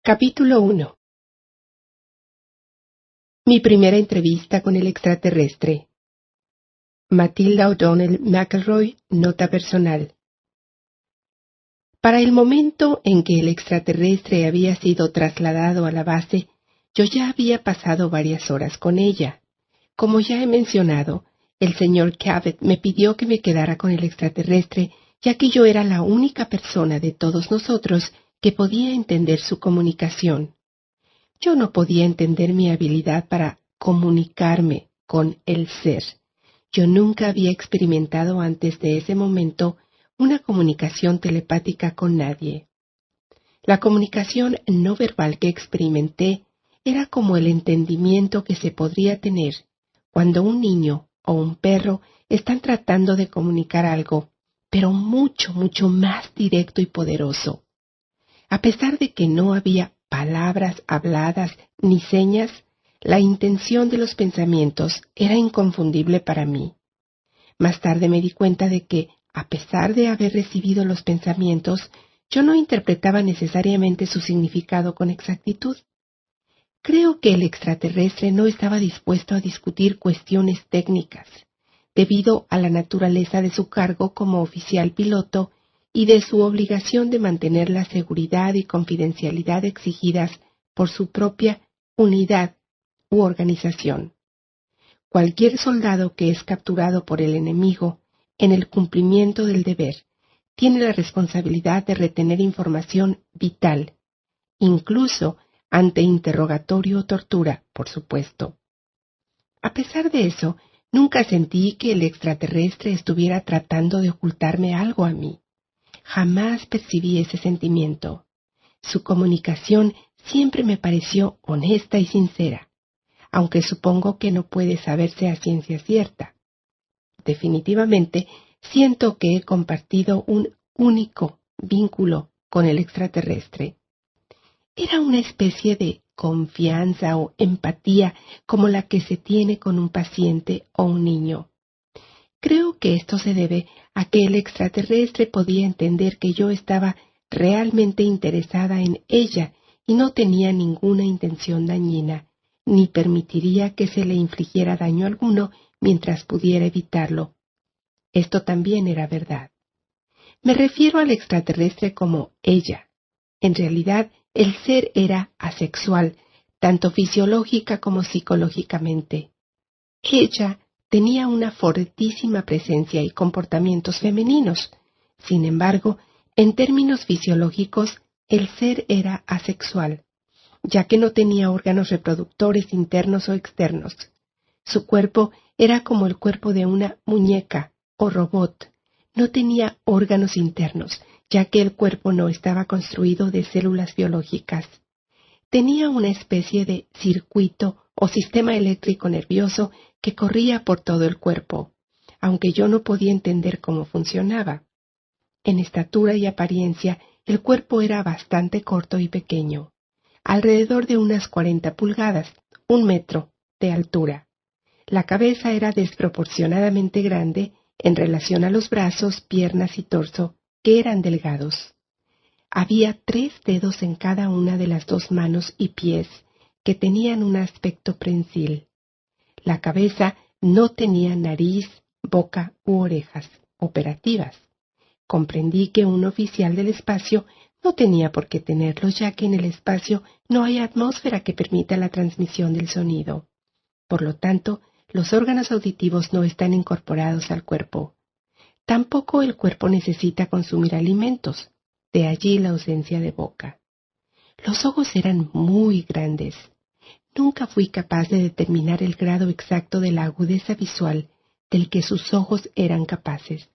Capítulo 1. Mi primera entrevista con el extraterrestre. Matilda O'Donnell McElroy, nota personal. Para el momento en que el extraterrestre había sido trasladado a la base, yo ya había pasado varias horas con ella. Como ya he mencionado, el señor Cabot me pidió que me quedara con el extraterrestre, ya que yo era la única persona de todos nosotros que podía entender su comunicación. Yo no podía entender mi habilidad para comunicarme con el ser. Yo nunca había experimentado antes de ese momento una comunicación telepática con nadie. La comunicación no verbal que experimenté era como el entendimiento que se podría tener cuando un niño o un perro están tratando de comunicar algo, pero mucho, mucho más directo y poderoso. A pesar de que no había palabras habladas ni señas, la intención de los pensamientos era inconfundible para mí. Más tarde me di cuenta de que, a pesar de haber recibido los pensamientos, yo no interpretaba necesariamente su significado con exactitud. Creo que el extraterrestre no estaba dispuesto a discutir cuestiones técnicas, debido a la naturaleza de su cargo como oficial piloto y de su obligación de mantener la seguridad y confidencialidad exigidas por su propia unidad u organización. Cualquier soldado que es capturado por el enemigo en el cumplimiento del deber tiene la responsabilidad de retener información vital, incluso ante interrogatorio o tortura, por supuesto. A pesar de eso, nunca sentí que el extraterrestre estuviera tratando de ocultarme algo a mí. Jamás percibí ese sentimiento. Su comunicación siempre me pareció honesta y sincera, aunque supongo que no puede saberse a ciencia cierta. Definitivamente, siento que he compartido un único vínculo con el extraterrestre. Era una especie de confianza o empatía como la que se tiene con un paciente o un niño. Creo que esto se debe a que el extraterrestre podía entender que yo estaba realmente interesada en ella y no tenía ninguna intención dañina, ni permitiría que se le infligiera daño alguno mientras pudiera evitarlo. Esto también era verdad. Me refiero al extraterrestre como ella. En realidad, el ser era asexual, tanto fisiológica como psicológicamente. Ella tenía una fortísima presencia y comportamientos femeninos. Sin embargo, en términos fisiológicos, el ser era asexual, ya que no tenía órganos reproductores internos o externos. Su cuerpo era como el cuerpo de una muñeca o robot. No tenía órganos internos, ya que el cuerpo no estaba construido de células biológicas. Tenía una especie de circuito o sistema eléctrico nervioso que corría por todo el cuerpo, aunque yo no podía entender cómo funcionaba. En estatura y apariencia, el cuerpo era bastante corto y pequeño, alrededor de unas 40 pulgadas, 1 metro, de altura. La cabeza era desproporcionadamente grande en relación a los brazos, piernas y torso, que eran delgados. Había 3 dedos en cada una de las 2 manos y pies, que tenían un aspecto prensil. La cabeza no tenía nariz, boca u orejas operativas. Comprendí que un oficial del espacio no tenía por qué tenerlos, ya que en el espacio no hay atmósfera que permita la transmisión del sonido. Por lo tanto, los órganos auditivos no están incorporados al cuerpo. Tampoco el cuerpo necesita consumir alimentos, de allí la ausencia de boca. Los ojos eran muy grandes. Nunca fui capaz de determinar el grado exacto de la agudeza visual del que sus ojos eran capaces,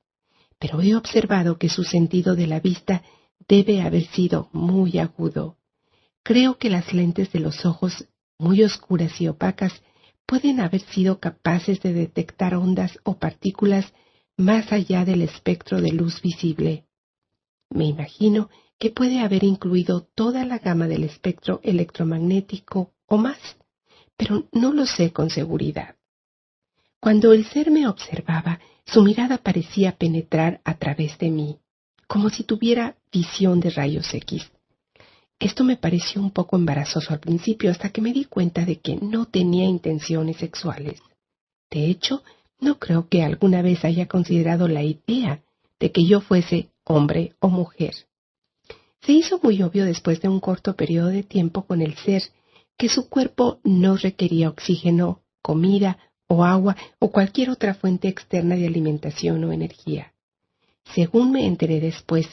pero he observado que su sentido de la vista debe haber sido muy agudo. Creo que las lentes de los ojos, muy oscuras y opacas, pueden haber sido capaces de detectar ondas o partículas más allá del espectro de luz visible. Me imagino que puede haber incluido toda la gama del espectro electromagnético o más, pero no lo sé con seguridad. Cuando el ser me observaba, su mirada parecía penetrar a través de mí, como si tuviera visión de rayos X. Esto me pareció un poco embarazoso al principio hasta que me di cuenta de que no tenía intenciones sexuales. De hecho, no creo que alguna vez haya considerado la idea de que yo fuese hombre o mujer. Se hizo muy obvio después de un corto periodo de tiempo con el ser que su cuerpo no requería oxígeno, comida o agua o cualquier otra fuente externa de alimentación o energía. Según me enteré después,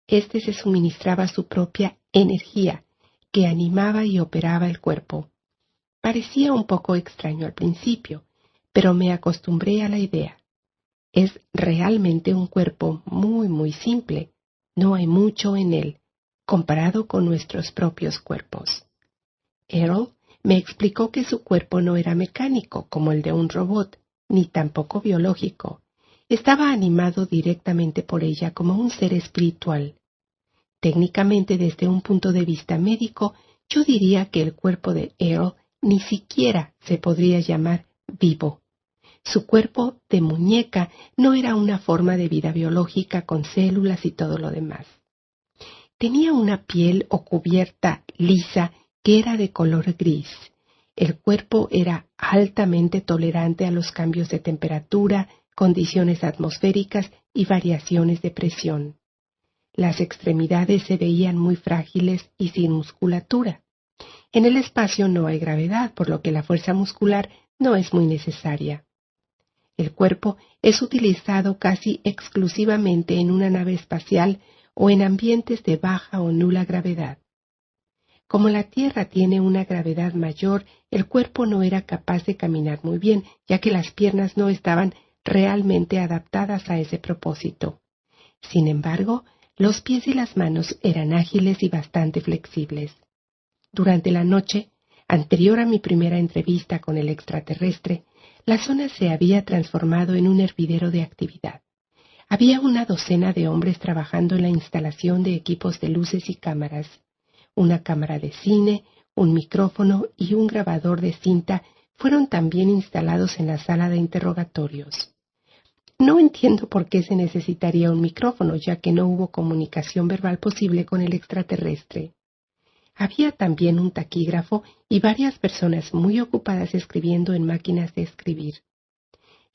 éste se suministraba su propia energía, que animaba y operaba el cuerpo. Parecía un poco extraño al principio, pero me acostumbré a la idea. Es realmente un cuerpo muy simple. No hay mucho en él, comparado con nuestros propios cuerpos. Errol me explicó que su cuerpo no era mecánico como el de un robot, ni tampoco biológico. Estaba animado directamente por ella como un ser espiritual. Técnicamente, desde un punto de vista médico, yo diría que el cuerpo de Errol ni siquiera se podría llamar vivo. Su cuerpo de muñeca no era una forma de vida biológica con células y todo lo demás. Tenía una piel o cubierta lisa que era de color gris. El cuerpo era altamente tolerante a los cambios de temperatura, condiciones atmosféricas y variaciones de presión. Las extremidades se veían muy frágiles y sin musculatura. En el espacio no hay gravedad, por lo que la fuerza muscular no es muy necesaria. El cuerpo es utilizado casi exclusivamente en una nave espacial o en ambientes de baja o nula gravedad. Como la Tierra tiene una gravedad mayor, el cuerpo no era capaz de caminar muy bien, ya que las piernas no estaban realmente adaptadas a ese propósito. Sin embargo, los pies y las manos eran ágiles y bastante flexibles. Durante la noche, anterior a mi primera entrevista con el extraterrestre, la zona se había transformado en un hervidero de actividad. Había una docena de hombres trabajando en la instalación de equipos de luces y cámaras. Una cámara de cine, un micrófono y un grabador de cinta fueron también instalados en la sala de interrogatorios. No entiendo por qué se necesitaría un micrófono, ya que no hubo comunicación verbal posible con el extraterrestre. Había también un taquígrafo y varias personas muy ocupadas escribiendo en máquinas de escribir.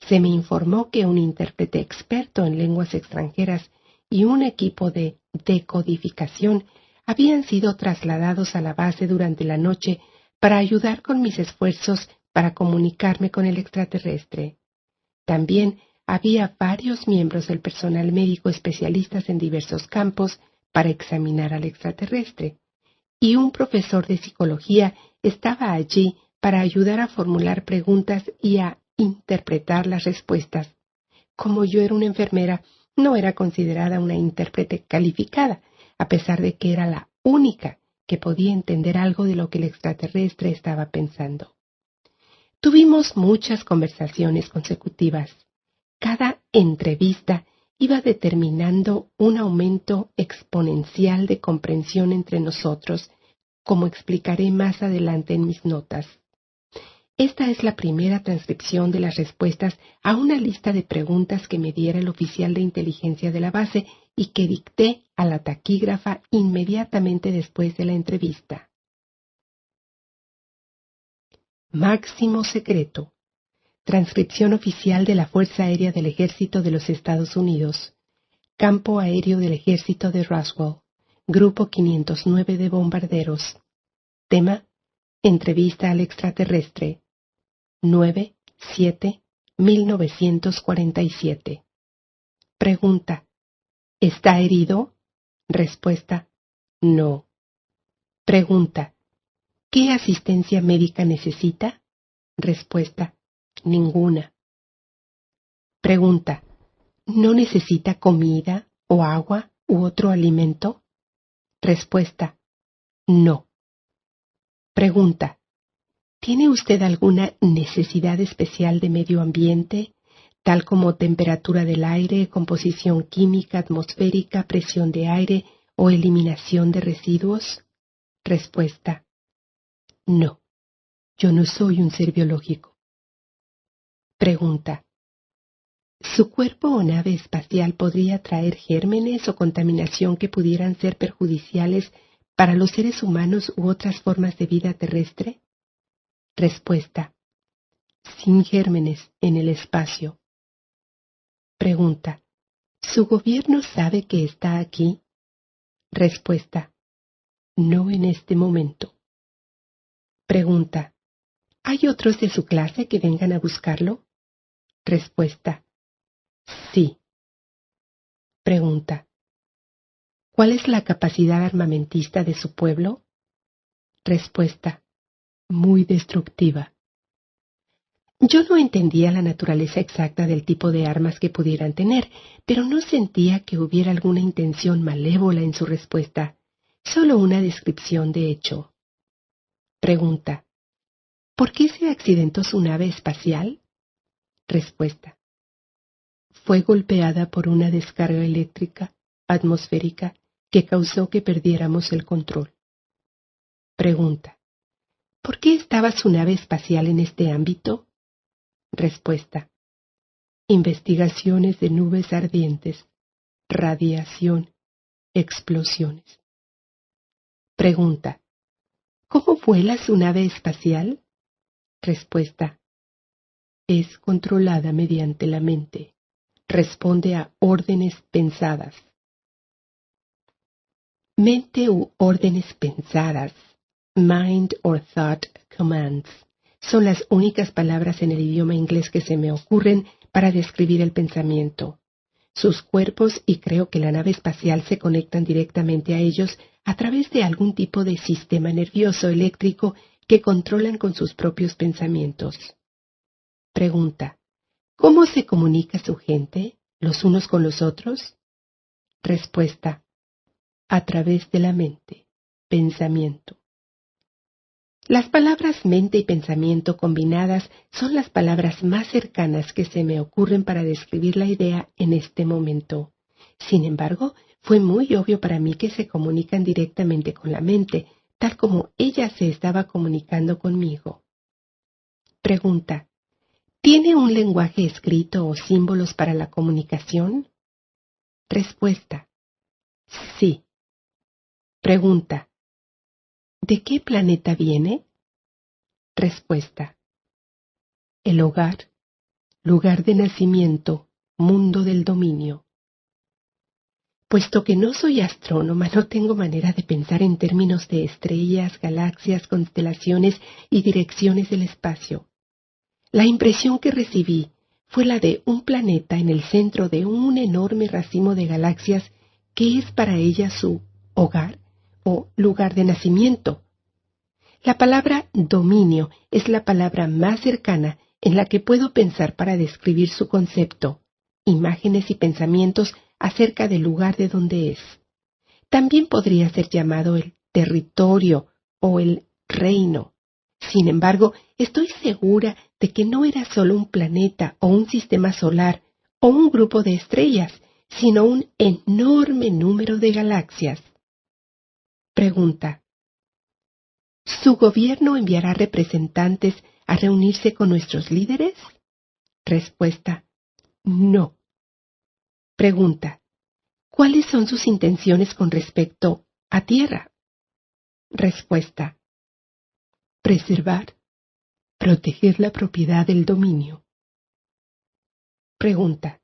Se me informó que un intérprete experto en lenguas extranjeras y un equipo de decodificación habían sido trasladados a la base durante la noche para ayudar con mis esfuerzos para comunicarme con el extraterrestre. También había varios miembros del personal médico especialistas en diversos campos para examinar al extraterrestre, y un profesor de psicología estaba allí para ayudar a formular preguntas y a interpretar las respuestas. Como yo era una enfermera, no era considerada una intérprete calificada, a pesar de que era la única que podía entender algo de lo que el extraterrestre estaba pensando. Tuvimos muchas conversaciones consecutivas. Cada entrevista iba determinando un aumento exponencial de comprensión entre nosotros, como explicaré más adelante en mis notas. Esta es la primera transcripción de las respuestas a una lista de preguntas que me diera el oficial de inteligencia de la base y que dicté a la taquígrafa inmediatamente después de la entrevista. Máximo secreto. Transcripción oficial de la Fuerza Aérea del Ejército de los Estados Unidos. Campo Aéreo del Ejército de Roswell. Grupo 509 de bombarderos. Tema: entrevista al extraterrestre. 9/7/1947. Pregunta: ¿está herido? Respuesta: no. Pregunta: ¿qué asistencia médica necesita? Respuesta: ninguna. Pregunta: ¿no necesita comida o agua u otro alimento? Respuesta: no. Pregunta: ¿tiene usted alguna necesidad especial de medio ambiente, tal como temperatura del aire, composición química atmosférica, presión de aire o eliminación de residuos? Respuesta: no. Yo no soy un ser biológico. Pregunta: ¿su cuerpo o nave espacial podría traer gérmenes o contaminación que pudieran ser perjudiciales para los seres humanos u otras formas de vida terrestre? Respuesta: sin gérmenes en el espacio. Pregunta: ¿su gobierno sabe que está aquí? Respuesta: no en este momento. Pregunta: ¿hay otros de su clase que vengan a buscarlo? Respuesta: sí. Pregunta: ¿cuál es la capacidad armamentista de su pueblo? Respuesta: muy destructiva. Yo no entendía la naturaleza exacta del tipo de armas que pudieran tener, pero no sentía que hubiera alguna intención malévola en su respuesta, solo una descripción de hecho. Pregunta: ¿por qué se accidentó su nave espacial? Respuesta: fue golpeada por una descarga eléctrica atmosférica que causó que perdiéramos el control. Pregunta: ¿por qué estaba su nave espacial en este ámbito? Respuesta: investigaciones de nubes ardientes, radiación, explosiones. Pregunta: ¿cómo vuela su nave espacial? Respuesta: es controlada mediante la mente. Responde a órdenes pensadas. Mente u órdenes pensadas, mind or thought commands, son las únicas palabras en el idioma inglés que se me ocurren para describir el pensamiento. Sus cuerpos y creo que la nave espacial se conectan directamente a ellos a través de algún tipo de sistema nervioso eléctrico que controlan con sus propios pensamientos. Pregunta: ¿cómo se comunica su gente, los unos con los otros? Respuesta: a través de la mente, pensamiento. Las palabras mente y pensamiento combinadas son las palabras más cercanas que se me ocurren para describir la idea en este momento. Sin embargo, fue muy obvio para mí que se comunican directamente con la mente, tal como ella se estaba comunicando conmigo. Pregunta: ¿tiene un lenguaje escrito o símbolos para la comunicación? Respuesta: sí. Pregunta: ¿de qué planeta viene? Respuesta: el hogar, lugar de nacimiento, mundo del dominio. Puesto que no soy astrónoma, no tengo manera de pensar en términos de estrellas, galaxias, constelaciones y direcciones del espacio. La impresión que recibí fue la de un planeta en el centro de un enorme racimo de galaxias que es para ella su hogar o lugar de nacimiento. La palabra dominio es la palabra más cercana en la que puedo pensar para describir su concepto, imágenes y pensamientos acerca del lugar de donde es. También podría ser llamado el territorio o el reino. Sin embargo, estoy segura de que no era solo un planeta o un sistema solar o un grupo de estrellas, sino un enorme número de galaxias. Pregunta: ¿su gobierno enviará representantes a reunirse con nuestros líderes? Respuesta: no. Pregunta: ¿cuáles son sus intenciones con respecto a Tierra? Respuesta: preservar, proteger la propiedad del dominio. Pregunta: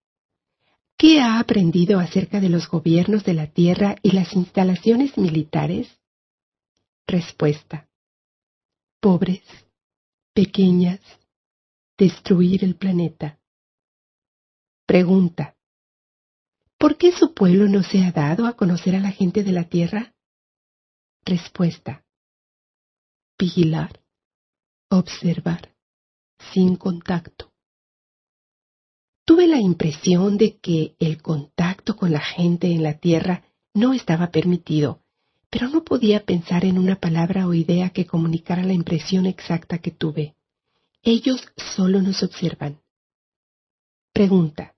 ¿qué ha aprendido acerca de los gobiernos de la Tierra y las instalaciones militares? Respuesta: pobres, pequeñas, destruir el planeta. Pregunta: ¿por qué su pueblo no se ha dado a conocer a la gente de la Tierra? Respuesta: vigilar, observar, sin contacto. Tuve la impresión de que el contacto con la gente en la Tierra no estaba permitido, pero no podía pensar en una palabra o idea que comunicara la impresión exacta que tuve. Ellos solo nos observan. Pregunta: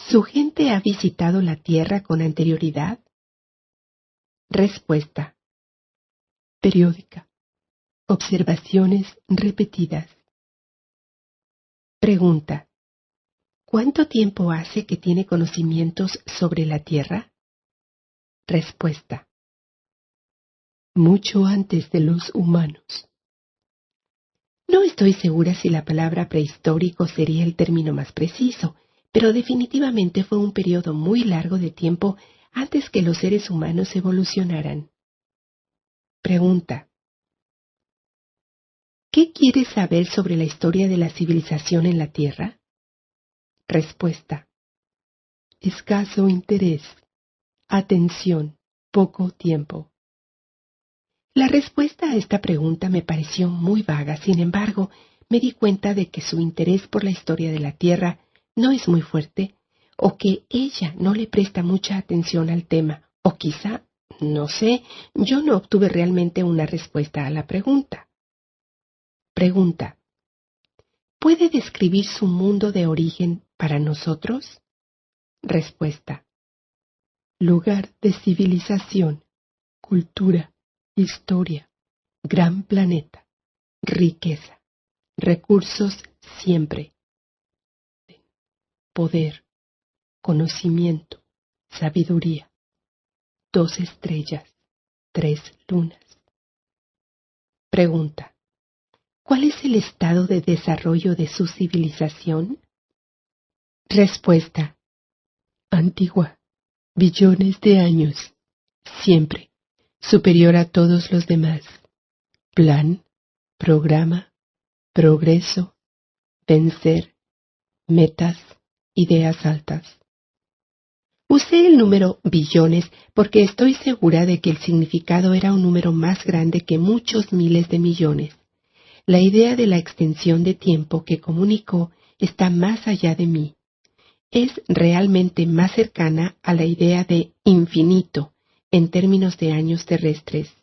¿su gente ha visitado la Tierra con anterioridad? Respuesta: periódica. Observaciones repetidas. Pregunta: ¿cuánto tiempo hace que tiene conocimientos sobre la Tierra? Respuesta: mucho antes de los humanos. No estoy segura si la palabra prehistórico sería el término más preciso, pero definitivamente fue un periodo muy largo de tiempo antes que los seres humanos evolucionaran. Pregunta: ¿qué quieres saber sobre la historia de la civilización en la Tierra? Respuesta: escaso interés, atención, poco tiempo. La respuesta a esta pregunta me pareció muy vaga, sin embargo, me di cuenta de que su interés por la historia de la Tierra no es muy fuerte, o que ella no le presta mucha atención al tema, o quizá, no sé, yo no obtuve realmente una respuesta a la pregunta. Pregunta: ¿puede describir su mundo de origen para nosotros? Respuesta: lugar de civilización, cultura, historia, gran planeta, riqueza, recursos siempre, poder, conocimiento, sabiduría, 2 estrellas, 3 lunas. Pregunta: ¿cuál es el estado de desarrollo de su civilización? Respuesta: antigua, billones de años, siempre, superior a todos los demás. Plan, programa, progreso, vencer, metas, ideas altas. Usé el número billones porque estoy segura de que el significado era un número más grande que muchos miles de millones. La idea de la extensión de tiempo que comunicó está más allá de mí. Es realmente más cercana a la idea de infinito en términos de años terrestres.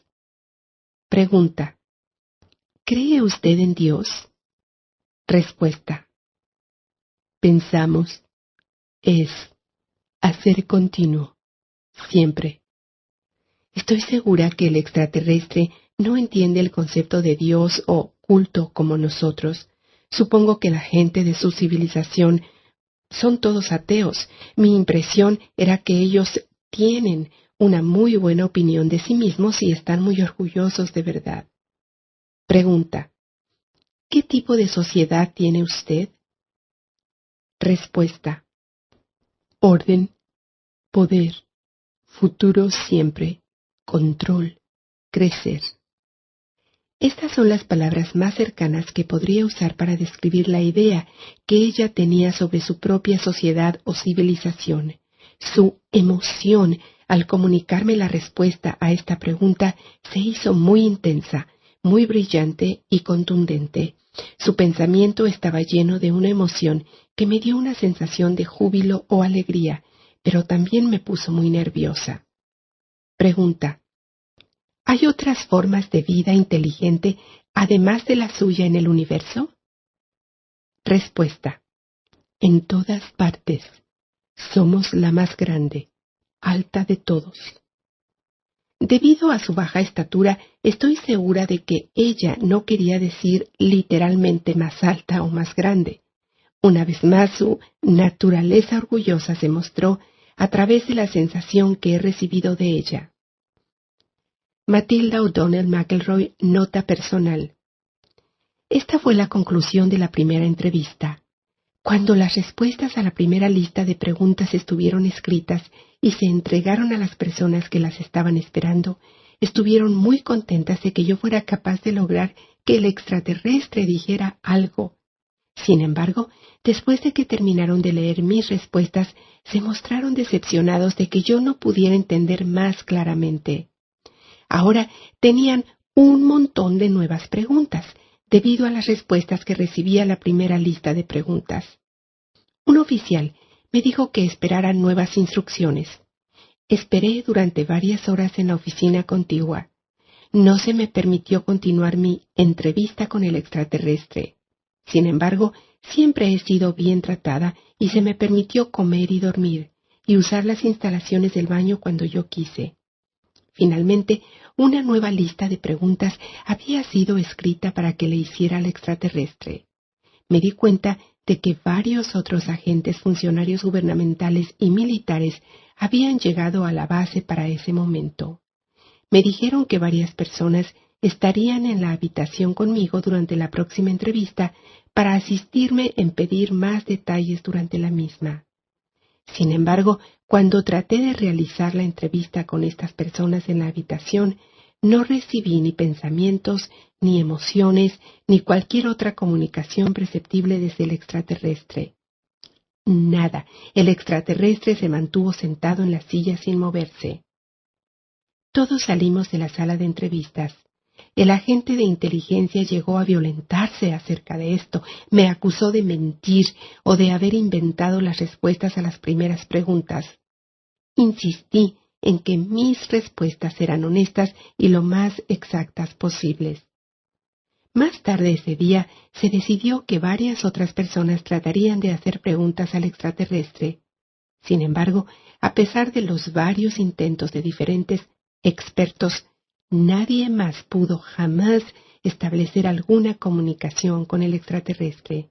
Pregunta: ¿cree usted en Dios? Respuesta: pensamos, es, hacer continuo, siempre. Estoy segura que el extraterrestre no entiende el concepto de Dios o culto como nosotros. Supongo que la gente de su civilización son todos ateos. Mi impresión era que ellos tienen una muy buena opinión de sí mismos y están muy orgullosos de verdad. Pregunta: ¿qué tipo de sociedad tiene usted? Respuesta: orden, poder, futuro siempre, control, crecer. Estas son las palabras más cercanas que podría usar para describir la idea que ella tenía sobre su propia sociedad o civilización. Su emoción al comunicarme la respuesta a esta pregunta se hizo muy intensa, muy brillante y contundente. Su pensamiento estaba lleno de una emoción que me dio una sensación de júbilo o alegría, pero también me puso muy nerviosa. Pregunta: ¿hay otras formas de vida inteligente además de la suya en el universo? Respuesta: en todas partes. Somos la más grande, alta de todos. Debido a su baja estatura, estoy segura de que ella no quería decir literalmente más alta o más grande. Una vez más, su naturaleza orgullosa se mostró a través de la sensación que he recibido de ella. Matilda O'Donnell McElroy, nota personal. Esta fue la conclusión de la primera entrevista. Cuando las respuestas a la primera lista de preguntas estuvieron escritas y se entregaron a las personas que las estaban esperando, estuvieron muy contentas de que yo fuera capaz de lograr que el extraterrestre dijera algo. Sin embargo, después de que terminaron de leer mis respuestas, se mostraron decepcionados de que yo no pudiera entender más claramente. Ahora tenían un montón de nuevas preguntas, debido a las respuestas que recibía la primera lista de preguntas. Un oficial me dijo que esperara nuevas instrucciones. Esperé durante varias horas en la oficina contigua. No se me permitió continuar mi entrevista con el extraterrestre. Sin embargo, siempre he sido bien tratada y se me permitió comer y dormir, y usar las instalaciones del baño cuando yo quise. Finalmente, una nueva lista de preguntas había sido escrita para que le hiciera al extraterrestre. Me di cuenta de que varios otros agentes, funcionarios gubernamentales y militares habían llegado a la base para ese momento. me dijeron que varias personas estarían en la habitación conmigo durante la próxima entrevista para asistirme en pedir más detalles durante la misma. Sin embargo, cuando traté de realizar la entrevista con estas personas en la habitación, no recibí ni pensamientos, ni emociones, ni cualquier otra comunicación perceptible desde el extraterrestre. Nada. El extraterrestre se mantuvo sentado en la silla sin moverse. Todos salimos de la sala de entrevistas. El agente de inteligencia llegó a violentarse acerca de esto. Me acusó de mentir o de haber inventado las respuestas a las primeras preguntas. Insistí en que mis respuestas eran honestas y lo más exactas posibles. Más tarde ese día se decidió que varias otras personas tratarían de hacer preguntas al extraterrestre. Sin embargo, a pesar de los varios intentos de diferentes expertos, nadie más pudo jamás establecer alguna comunicación con el extraterrestre.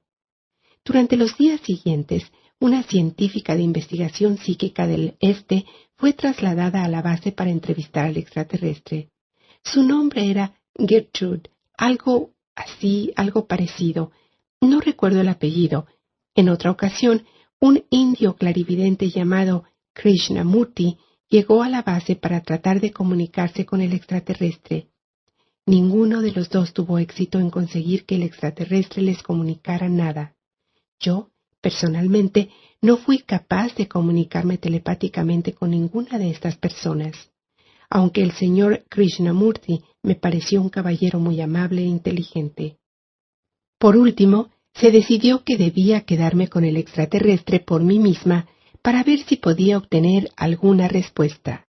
Durante los días siguientes, una científica de investigación psíquica del Este fue trasladada a la base para entrevistar al extraterrestre. Su nombre era Gertrude, algo así, algo parecido. No recuerdo el apellido. En otra ocasión, un indio clarividente llamado Krishnamurti llegó a la base para tratar de comunicarse con el extraterrestre. Ninguno de los dos tuvo éxito en conseguir que el extraterrestre les comunicara nada. Yo, personalmente, no fui capaz de comunicarme telepáticamente con ninguna de estas personas, aunque el señor Krishnamurti me pareció un caballero muy amable e inteligente. Por último, se decidió que debía quedarme con el extraterrestre por mí misma para ver si podía obtener alguna respuesta.